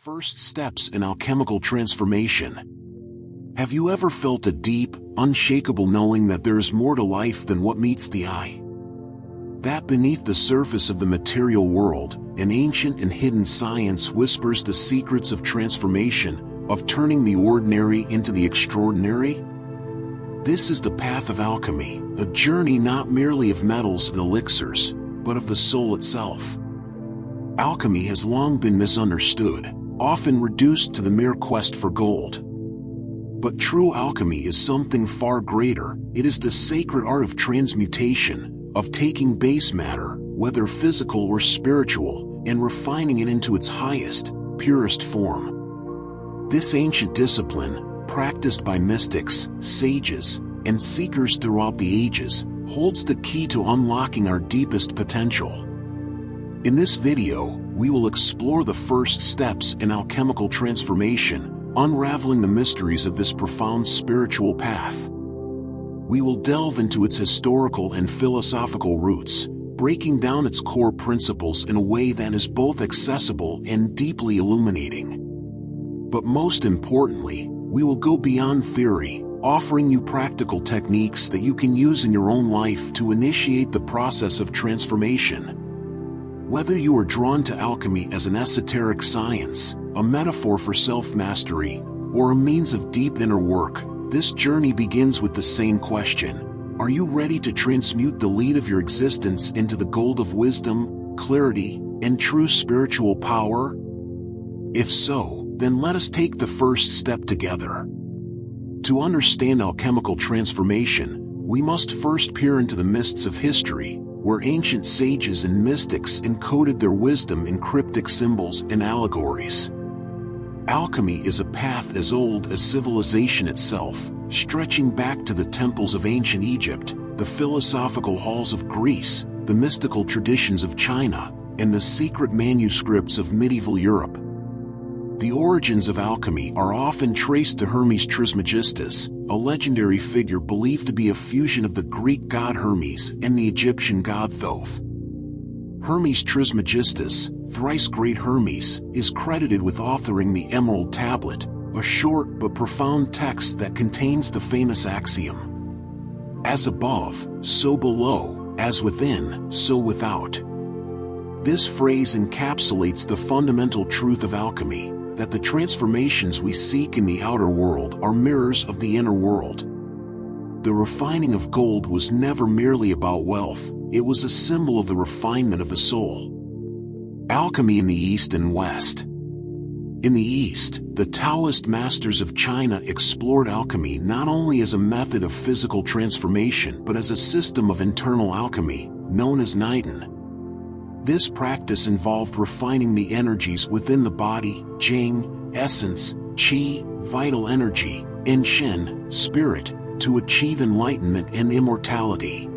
First steps in alchemical transformation. Have you ever felt a deep, unshakable knowing that there is more to life than what meets the eye? That beneath the surface of the material world, an ancient and hidden science whispers the secrets of transformation, of turning the ordinary into the extraordinary? This is the path of alchemy, a journey not merely of metals and elixirs, but of the soul itself. Alchemy has long been misunderstood, often reduced to the mere quest for gold. But true alchemy is something far greater. It is the sacred art of transmutation, of taking base matter, whether physical or spiritual, and refining it into its highest, purest form. This ancient discipline, practiced by mystics, sages, and seekers throughout the ages, holds the key to unlocking our deepest potential. In this video, we will explore the first steps in alchemical transformation, unraveling the mysteries of this profound spiritual path. We will delve into its historical and philosophical roots, breaking down its core principles in a way that is both accessible and deeply illuminating. But most importantly, we will go beyond theory, offering you practical techniques that you can use in your own life to initiate the process of transformation. Whether you are drawn to alchemy as an esoteric science, a metaphor for self-mastery, or a means of deep inner work, this journey begins with the same question: are you ready to transmute the lead of your existence into the gold of wisdom, clarity, and true spiritual power? If so, then let us take the first step together. To understand alchemical transformation, we must first peer into the mists of history, where ancient sages and mystics encoded their wisdom in cryptic symbols and allegories. Alchemy is a path as old as civilization itself, stretching back to the temples of ancient Egypt, the philosophical halls of Greece, the mystical traditions of China, and the secret manuscripts of medieval Europe. The origins of alchemy are often traced to Hermes Trismegistus, a legendary figure believed to be a fusion of the Greek god Hermes and the Egyptian god Thoth. Hermes Trismegistus, thrice great Hermes, is credited with authoring the Emerald Tablet, a short but profound text that contains the famous axiom, "As above, so below, as within, so without." This phrase encapsulates the fundamental truth of alchemy, that the transformations we seek in the outer world are mirrors of the inner world. The refining of gold was never merely about wealth, it was a symbol of the refinement of the soul. Alchemy in the East and West. In the East, the Taoist masters of China explored alchemy not only as a method of physical transformation but as a system of internal alchemy, known as Nigredo. This practice involved refining the energies within the body, Jing, essence, Qi, vital energy, and Shen, spirit, to achieve enlightenment and immortality.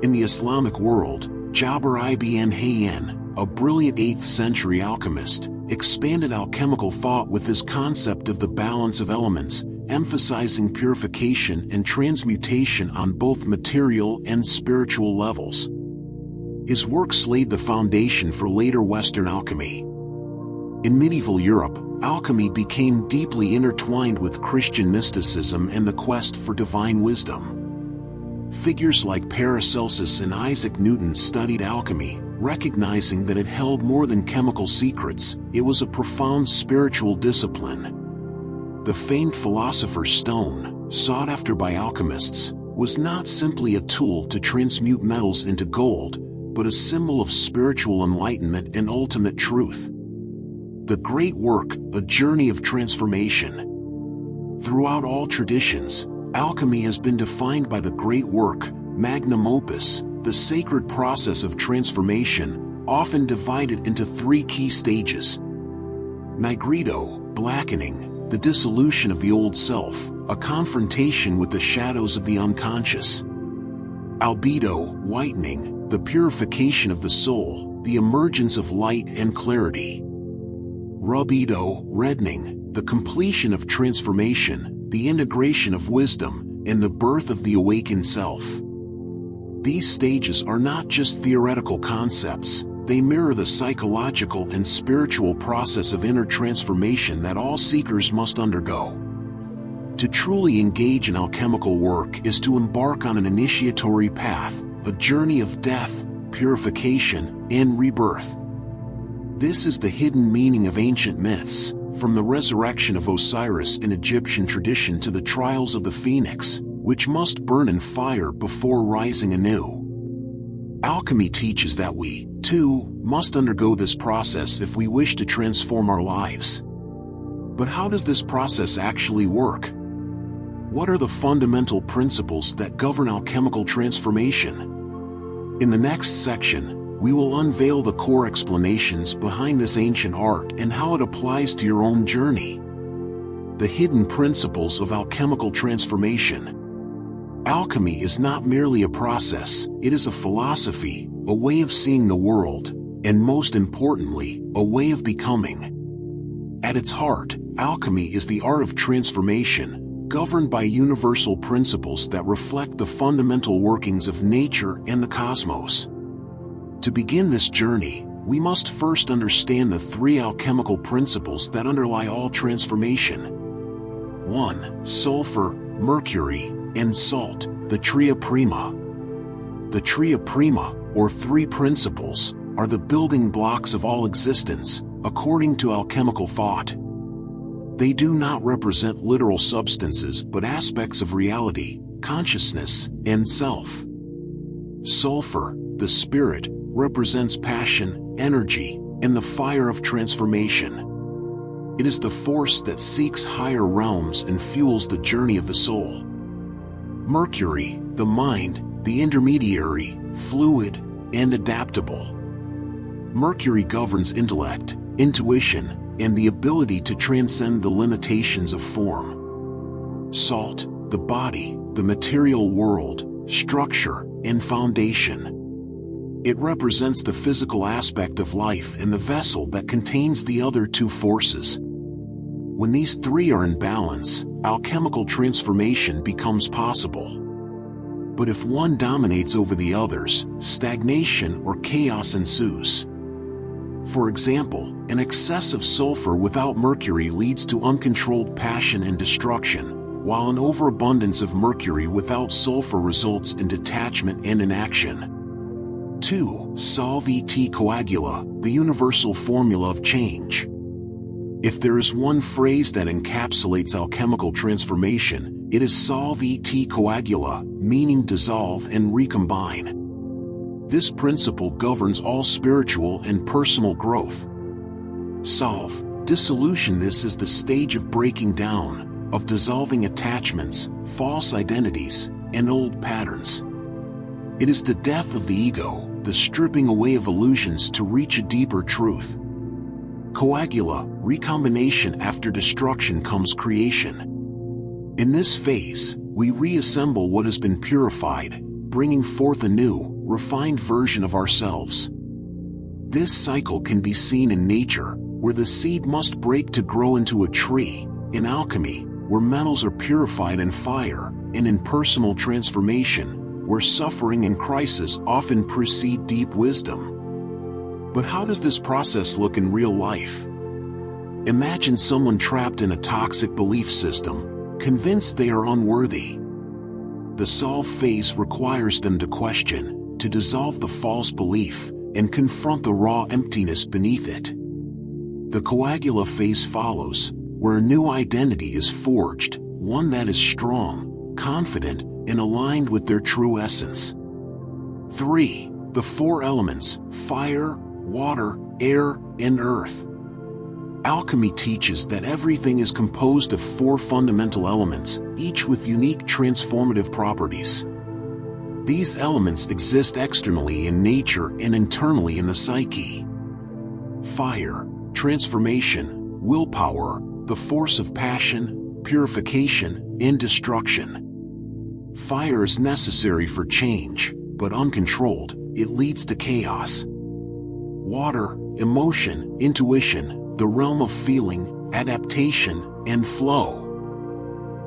In the Islamic world, Jabir ibn Hayyan, a brilliant 8th century alchemist, expanded alchemical thought with his concept of the balance of elements, emphasizing purification and transmutation on both material and spiritual levels. His works laid the foundation for later Western alchemy. In medieval Europe, alchemy became deeply intertwined with Christian mysticism and the quest for divine wisdom. Figures like Paracelsus and Isaac Newton studied alchemy, recognizing that it held more than chemical secrets, it was a profound spiritual discipline. The famed philosopher's stone, sought after by alchemists, was not simply a tool to transmute metals into gold, but a symbol of spiritual enlightenment and ultimate truth. The great work, A Journey of Transformation. Throughout all traditions, alchemy has been defined by the great work, magnum opus, the sacred process of transformation, often divided into 3 key stages. Nigredo, blackening, the dissolution of the old self, a confrontation with the shadows of the unconscious. Albedo, whitening, the purification of the soul, the emergence of light and clarity. Rubedo, reddening, the completion of transformation, the integration of wisdom, and the birth of the awakened self. These stages are not just theoretical concepts, They mirror the psychological and spiritual process of inner transformation that all seekers must undergo. To truly engage in alchemical work is to embark on an initiatory path, a journey of death, purification, and rebirth. This is the hidden meaning of ancient myths, from the resurrection of Osiris in Egyptian tradition to the trials of the phoenix, which must burn in fire before rising anew. Alchemy teaches that we, too, must undergo this process if we wish to transform our lives. But how does this process actually work? What are the fundamental principles that govern alchemical transformation? In the next section, we will unveil the core explanations behind this ancient art and how it applies to your own journey. The hidden principles of alchemical transformation. Alchemy is not merely a process, it is a philosophy, a way of seeing the world, and most importantly, a way of becoming. At its heart, alchemy is the art of transformation, governed by universal principles that reflect the fundamental workings of nature and the cosmos. To begin this journey, we must first understand the three alchemical principles that underlie all transformation. 1. Sulfur, mercury, and salt, the Tria Prima. The Tria Prima, or three principles, are the building blocks of all existence, according to alchemical thought. They do not represent literal substances but aspects of reality, consciousness, and self. Sulfur, the spirit, represents passion, energy, and the fire of transformation. It is the force that seeks higher realms and fuels the journey of the soul. Mercury, the mind, the intermediary, fluid, and adaptable. Mercury governs intellect, intuition, and the ability to transcend the limitations of form. Salt, the body, the material world, structure, and foundation. It represents the physical aspect of life and the vessel that contains the other two forces. When these three are in balance, alchemical transformation becomes possible. But if one dominates over the others, stagnation or chaos ensues. For example, an excess of sulfur without mercury leads to uncontrolled passion and destruction, while an overabundance of mercury without sulfur results in detachment and inaction. 2. Solve et Coagula, the universal formula of change. If there is one phrase that encapsulates alchemical transformation, it is solve et Coagula, meaning dissolve and recombine. This principle governs all spiritual and personal growth. Solve, dissolution. This is the stage of breaking down, of dissolving attachments, false identities, and old patterns. It is the death of the ego, the stripping away of illusions to reach a deeper truth. Coagula, recombination. After destruction comes creation. In this phase, we reassemble what has been purified, bringing forth a new, refined version of ourselves. This cycle can be seen in nature, where the seed must break to grow into a tree, in alchemy, where metals are purified in fire, and in personal transformation, where suffering and crisis often precede deep wisdom. But how does this process look in real life? Imagine someone trapped in a toxic belief system, convinced they are unworthy. The solve phase requires them to question, to dissolve the false belief, and confront the raw emptiness beneath it. The coagula phase follows, where a new identity is forged, one that is strong, confident, and aligned with their true essence. 3. The four elements: fire, water, air, and earth. Alchemy teaches that everything is composed of four fundamental elements, each with unique transformative properties. These elements exist externally in nature and internally in the psyche. Fire, transformation, willpower, the force of passion, purification, and destruction. Fire is necessary for change, but uncontrolled, it leads to chaos. Water, emotion, intuition, the realm of feeling, adaptation, and flow.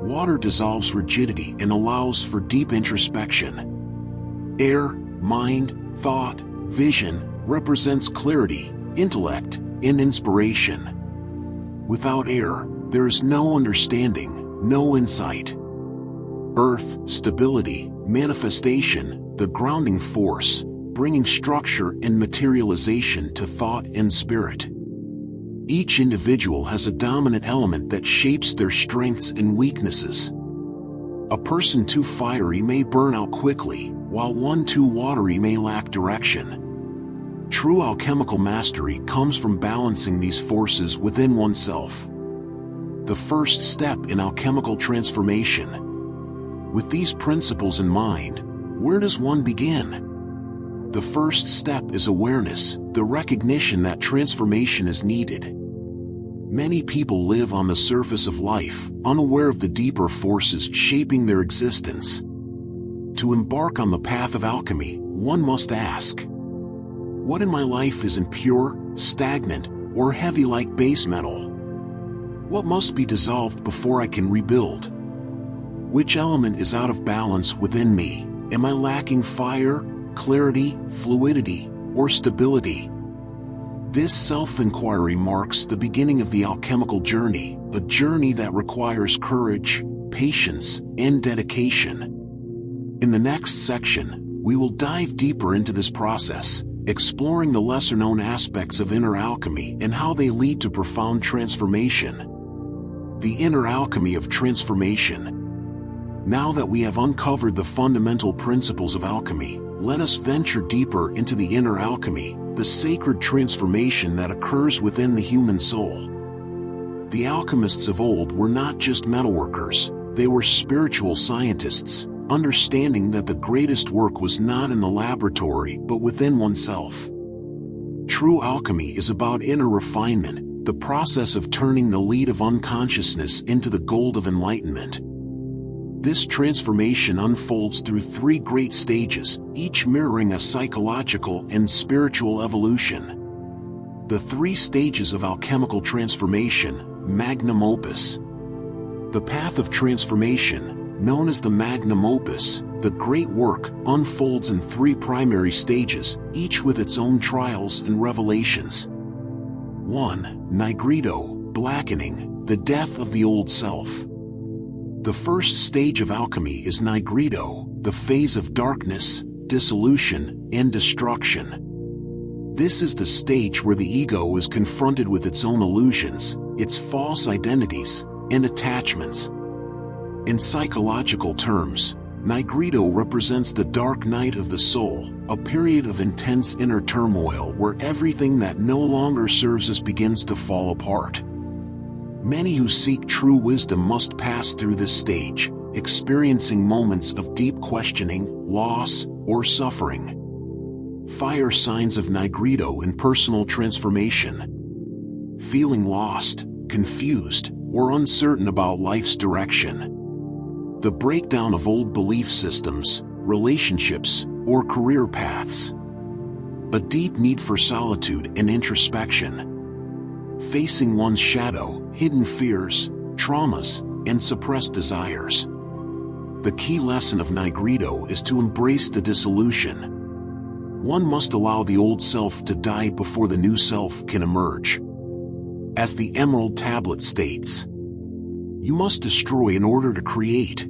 Water dissolves rigidity and allows for deep introspection. Air, mind, thought, vision, represents clarity, intellect, and inspiration. Without air, there is no understanding, no insight. Earth, stability, manifestation, the grounding force, bringing structure and materialization to thought and spirit. Each individual has a dominant element that shapes their strengths and weaknesses. A person too fiery may burn out quickly, while one too watery may lack direction. True alchemical mastery comes from balancing these forces within oneself. The first step in alchemical transformation. With these principles in mind, where does one begin? The first step is awareness, the recognition that transformation is needed. Many people live on the surface of life, unaware of the deeper forces shaping their existence. To embark on the path of alchemy, one must ask, what in my life is impure, stagnant, or heavy like base metal? What must be dissolved before I can rebuild? Which element is out of balance within me? Am I lacking fire, clarity, fluidity, or stability? This self-inquiry marks the beginning of the alchemical journey, a journey that requires courage, patience, and dedication. In the next section, we will dive deeper into this process, exploring the lesser-known aspects of inner alchemy and how they lead to profound transformation. The inner alchemy of transformation. Now that we have uncovered the fundamental principles of alchemy, let us venture deeper into the inner alchemy, the sacred transformation that occurs within the human soul. The alchemists of old were not just metalworkers, they were spiritual scientists, understanding that the greatest work was not in the laboratory but within oneself. True alchemy is about inner refinement, the process of turning the lead of unconsciousness into the gold of enlightenment. This transformation unfolds through three great stages, each mirroring a psychological and spiritual evolution. The three stages of alchemical transformation, magnum opus. The path of transformation, known as the magnum opus, the great work, unfolds in three primary stages, each with its own trials and revelations. 1. Nigredo, blackening, the death of the old self. The first stage of alchemy is Nigredo, the phase of darkness, dissolution, and destruction. This is the stage where the ego is confronted with its own illusions, its false identities, and attachments. In psychological terms, Nigredo represents the dark night of the soul, a period of intense inner turmoil where everything that no longer serves us begins to fall apart. Many who seek true wisdom must pass through this stage, experiencing moments of deep questioning, loss, or suffering. Fire signs of Nigredo in personal transformation. Feeling lost, confused, or uncertain about life's direction. The breakdown of old belief systems, relationships, or career paths. A deep need for solitude and introspection. Facing one's shadow, hidden fears, traumas, and suppressed desires. The key lesson of Nigredo is to embrace the dissolution. One must allow the old self to die before the new self can emerge. As the Emerald Tablet states, you must destroy in order to create.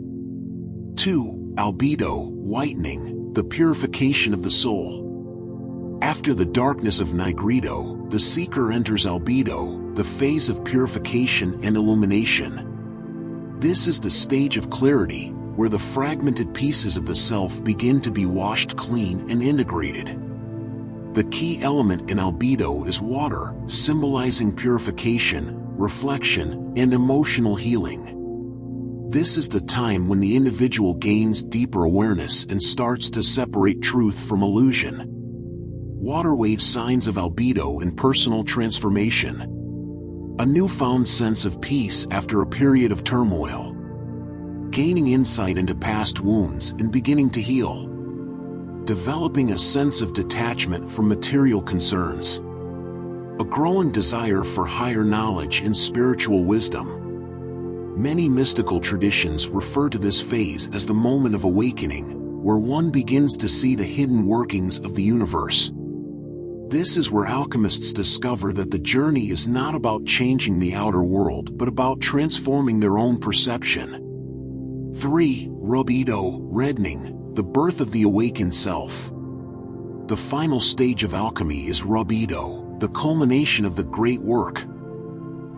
2. Albedo, whitening, the purification of the soul. After the darkness of Nigredo, the seeker enters Albedo, the phase of purification and illumination. This is the stage of clarity, where the fragmented pieces of the self begin to be washed clean and integrated. The key element in Albedo is water, symbolizing purification, reflection, and emotional healing. This is the time when the individual gains deeper awareness and starts to separate truth from illusion. Water wave signs of Albedo in personal transformation. A newfound sense of peace after a period of turmoil. Gaining insight into past wounds and beginning to heal. Developing a sense of detachment from material concerns. A growing desire for higher knowledge and spiritual wisdom. Many mystical traditions refer to this phase as the moment of awakening, where one begins to see the hidden workings of the universe. This is where alchemists discover that the journey is not about changing the outer world but about transforming their own perception. 3. Rubedo, reddening, the birth of the awakened self. The final stage of alchemy is Rubedo, the culmination of the great work.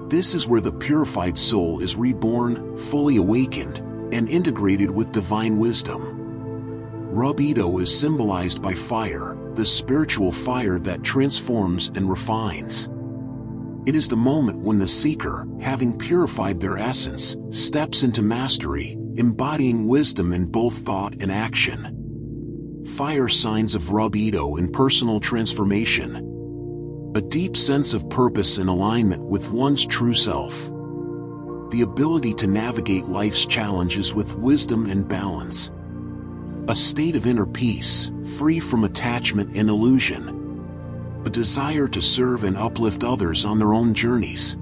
This is where the purified soul is reborn, fully awakened, and integrated with divine wisdom. Rubedo is symbolized by fire, the spiritual fire that transforms and refines. It is the moment when the seeker, having purified their essence, steps into mastery, embodying wisdom in both thought and action. Fire signs of Rubedo in personal transformation. A deep sense of purpose and alignment with one's true self. The ability to navigate life's challenges with wisdom and balance. A state of inner peace, free from attachment and illusion. A desire to serve and uplift others on their own journeys.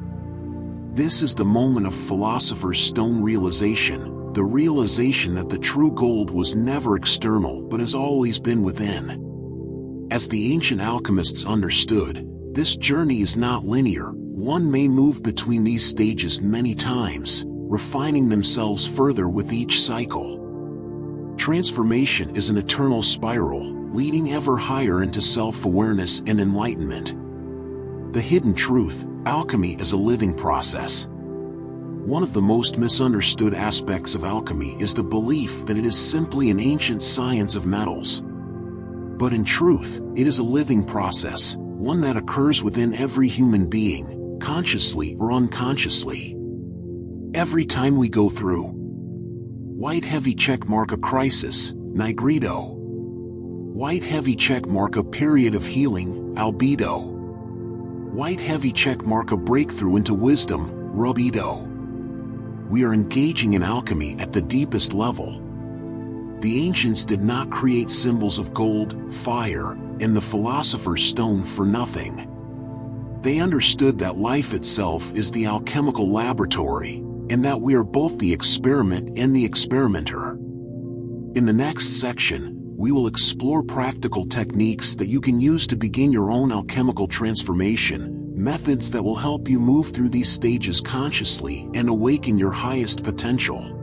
This is the moment of philosopher's stone realization, the realization that the true gold was never external but has always been within. As the ancient alchemists understood, this journey is not linear. One may move between these stages many times, refining themselves further with each cycle. Transformation is an eternal spiral, leading ever higher into self-awareness and enlightenment. The hidden truth, alchemy is a living process. One of the most misunderstood aspects of alchemy is the belief that it is simply an ancient science of metals. But in truth, it is a living process, one that occurs within every human being, consciously or unconsciously. Every time we go through white heavy check mark a crisis, Nigredo. White heavy check mark a period of healing, Albedo. White heavy check mark a breakthrough into wisdom, Rubedo. We are engaging in alchemy at the deepest level. The ancients did not create symbols of gold, fire, and the philosopher's stone for nothing. They understood that life itself is the alchemical laboratory, and that we are both the experiment and the experimenter. In the next section, we will explore practical techniques that you can use to begin your own alchemical transformation, methods that will help you move through these stages consciously and awaken your highest potential.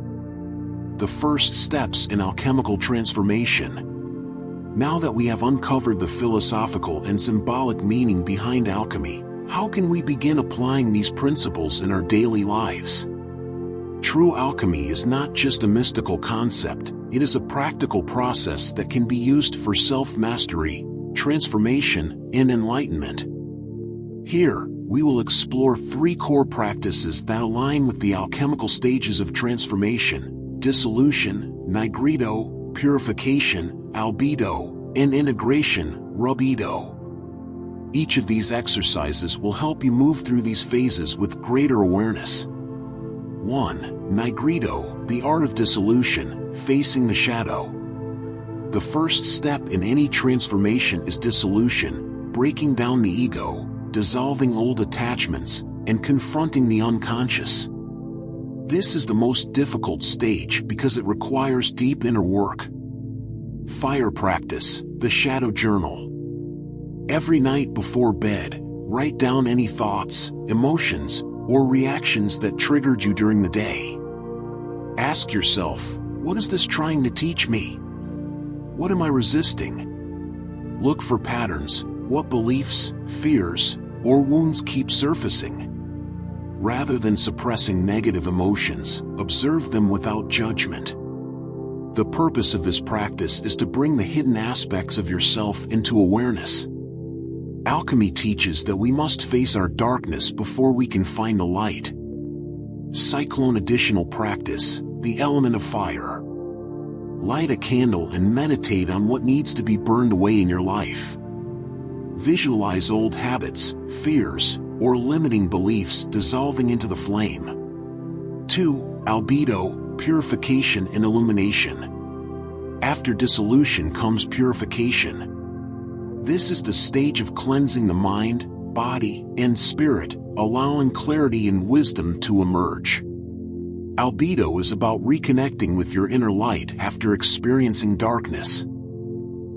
The first steps in alchemical transformation. Now that we have uncovered the philosophical and symbolic meaning behind alchemy, how can we begin applying these principles in our daily lives? True alchemy is not just a mystical concept, it is a practical process that can be used for self-mastery, transformation, and enlightenment. Here, we will explore 3 core practices that align with the alchemical stages of transformation: dissolution, Nigredo, purification, Albedo, and integration, Rubedo. Each of these exercises will help you move through these phases with greater awareness. 1. Nigredo, the art of dissolution, facing the shadow. The first step in any transformation is dissolution, breaking down the ego, dissolving old attachments, and confronting the unconscious. This is the most difficult stage because it requires deep inner work. Fire practice, the shadow journal. Every night before bed, write down any thoughts, emotions, or reactions that triggered you during the day. Ask yourself, what is this trying to teach me? What am I resisting? Look for patterns. What beliefs, fears, or wounds keep surfacing? Rather than suppressing negative emotions, observe them without judgment. The purpose of this practice is to bring the hidden aspects of yourself into awareness. Alchemy teaches that we must face our darkness before we can find the light. Cyclone additional practice, the element of fire. Light a candle and meditate on what needs to be burned away in your life. Visualize old habits, fears, or limiting beliefs dissolving into the flame. 2. Albedo, purification and illumination. After dissolution comes purification. This is the stage of cleansing the mind, body, and spirit, allowing clarity and wisdom to emerge. Albedo is about reconnecting with your inner light after experiencing darkness.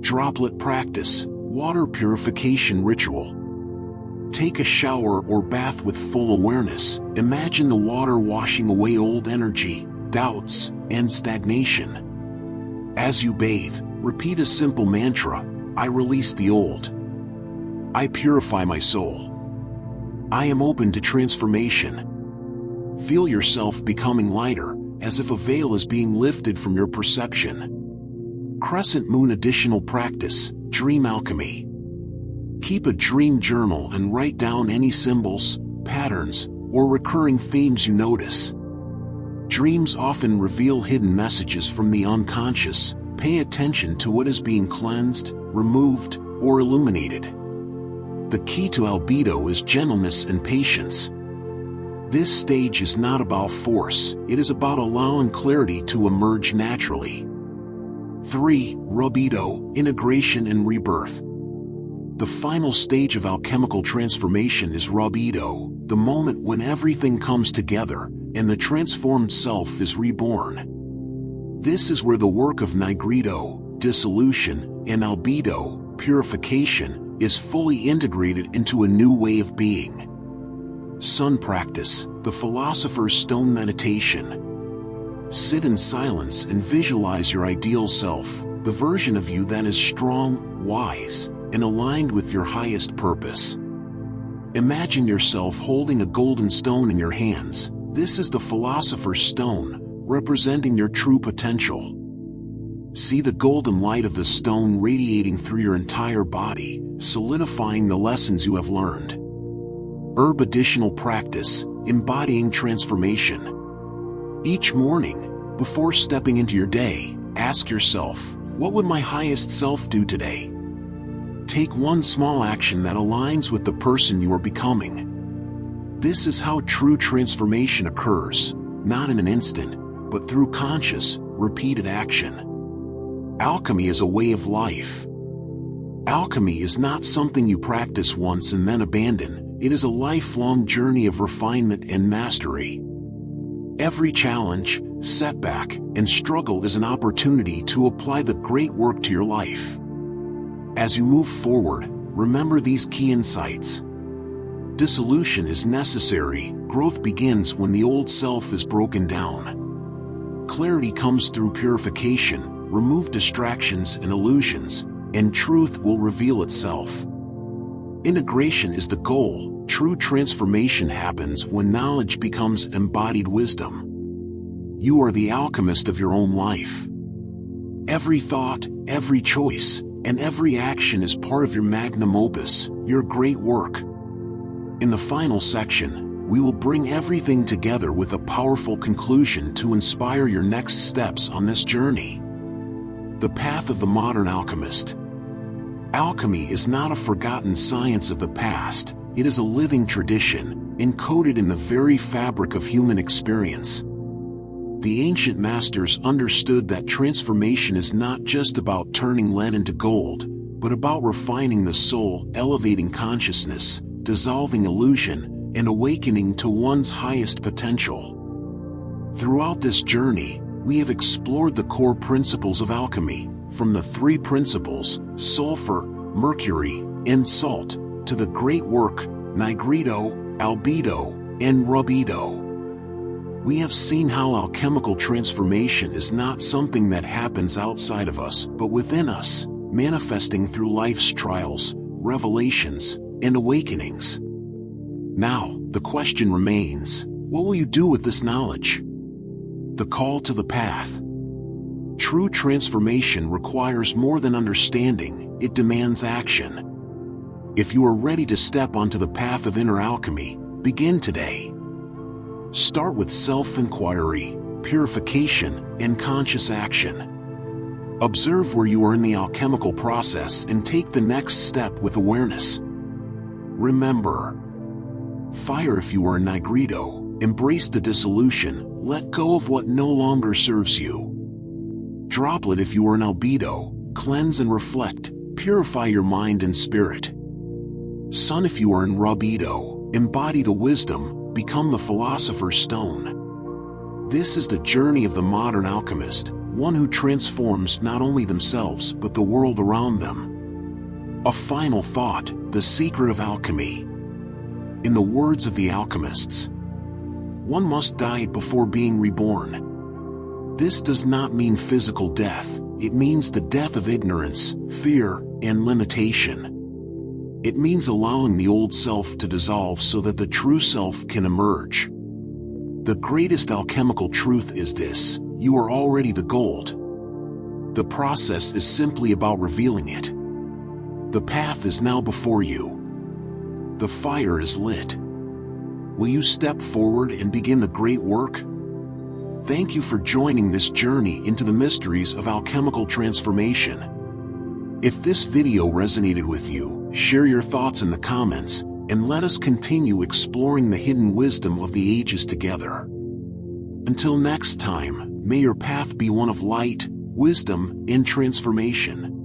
Droplet practice, Water Purification Ritual. Take a shower or bath with full awareness. Imagine the water washing away old energy, doubts, and stagnation. As you bathe, repeat a simple mantra: I release the old. I purify my soul. I am open to transformation. Feel yourself becoming lighter, as if a veil is being lifted from your perception. Crescent Moon Additional Practice, Dream Alchemy. Keep a dream journal and write down any symbols, patterns, or recurring themes you notice. Dreams often reveal hidden messages from the unconscious. Pay attention to what is being cleansed, removed, or illuminated. The key to albedo is gentleness and patience. This stage is not about force, it is about allowing clarity to emerge naturally. 3. Rubedo, Integration and Rebirth. The final stage of alchemical transformation is Rubedo, the moment when everything comes together, and the transformed self is reborn. This is where the work of Nigredo, Dissolution, and Albedo, Purification, is fully integrated into a new way of being. Sun Practice, the Philosopher's Stone Meditation. Sit in silence and visualize your ideal self, the version of you that is strong, wise, and aligned with your highest purpose. Imagine yourself holding a golden stone in your hands. This is the Philosopher's Stone, representing your true potential. See the golden light of the stone radiating through your entire body, solidifying the lessons you have learned. Herb Additional Practice, Embodying Transformation. Each morning, before stepping into your day, ask yourself, what would my highest self do today? Take one small action that aligns with the person you are becoming. This is how true transformation occurs, not in an instant, but through conscious, repeated action. Alchemy is a way of life. Alchemy is not something you practice once and then abandon. It is a lifelong journey of refinement and mastery. Every challenge, setback, and struggle is an opportunity to apply the great work to your life. As you move forward, remember these key insights. Dissolution is necessary. Growth begins when the old self is broken down. Clarity comes through purification. Remove distractions and illusions, and truth will reveal itself. Integration is the goal. True transformation happens when knowledge becomes embodied wisdom. You are the alchemist of your own life. Every thought, every choice, and every action is part of your magnum opus, your great work. In the final section, we will bring everything together with a powerful conclusion to inspire your next steps on this journey. The path of the modern alchemist. Alchemy is not a forgotten science of the past, it is a living tradition, encoded in the very fabric of human experience. The ancient masters understood that transformation is not just about turning lead into gold, but about refining the soul, elevating consciousness, dissolving illusion, and awakening to one's highest potential. Throughout this journey, we have explored the core principles of alchemy, from the three principles, sulfur, mercury, and salt, to the great work, Nigredo, Albedo, and Rubedo. We have seen how alchemical transformation is not something that happens outside of us, but within us, manifesting through life's trials, revelations, and awakenings. Now, the question remains, what will you do with this knowledge? The call to the path. True transformation requires more than understanding, it demands action. If you are ready to step onto the path of inner alchemy, begin today. Start with self-inquiry, purification, and conscious action. Observe where you are in the alchemical process and take the next step with awareness. Remember, fire if you are in Nigredo, embrace the dissolution, let go of what no longer serves you. Droplet if you are in Albedo, cleanse and reflect, purify your mind and spirit. Sun if you are in Rubedo, embody the wisdom, become the philosopher's stone. This is the journey of the modern alchemist, one who transforms not only themselves but the world around them. A final thought, the secret of alchemy. In the words of the alchemists, one must die before being reborn. This does not mean physical death, it means the death of ignorance, fear, and limitation. It means allowing the old self to dissolve so that the true self can emerge. The greatest alchemical truth is this: you are already the gold. The process is simply about revealing it. The path is now before you. The fire is lit. Will you step forward and begin the great work? Thank you for joining this journey into the mysteries of alchemical transformation. If this video resonated with you, share your thoughts in the comments, and let us continue exploring the hidden wisdom of the ages together. Until next time, may your path be one of light, wisdom, and transformation.